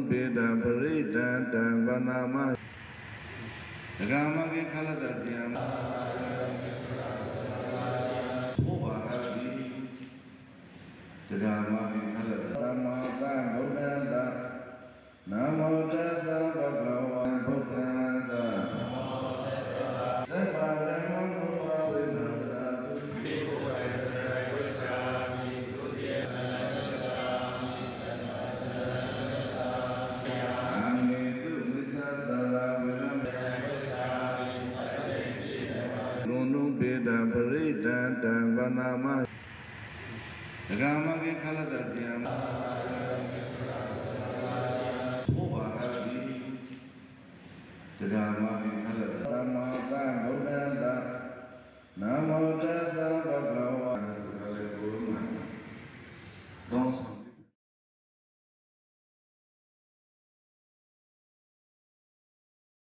ပေတံပရိဒံတံဗနာမဒဂမကေခလတစီယံဘောဘာဂတိဒဂမကေခလတသမ္မာသမ္ဗုဒ္ဓံတနမောတသဗ္ဗဂဝံဗုဒ္ဓံတသမ္မာသမ္ဗုဒ္ဓဝေနန္တရာတုတိဘဝေသရဝိသာမိဒုတိယနာသစ္စာမိတဏ္ဍာသရသစ္စာအာမေတုဝိသသရာဝေရမဝိသာမိပတ္တိပိနဝလုံပေတံပရိဒံတံဗနာမဒဂမကေခလတစီယံဘောဘာဂတိဒဂမကေခလတသမ္မာသမ္ဗုဒ္ဓံတနမောတသဗ္ဗဂဝ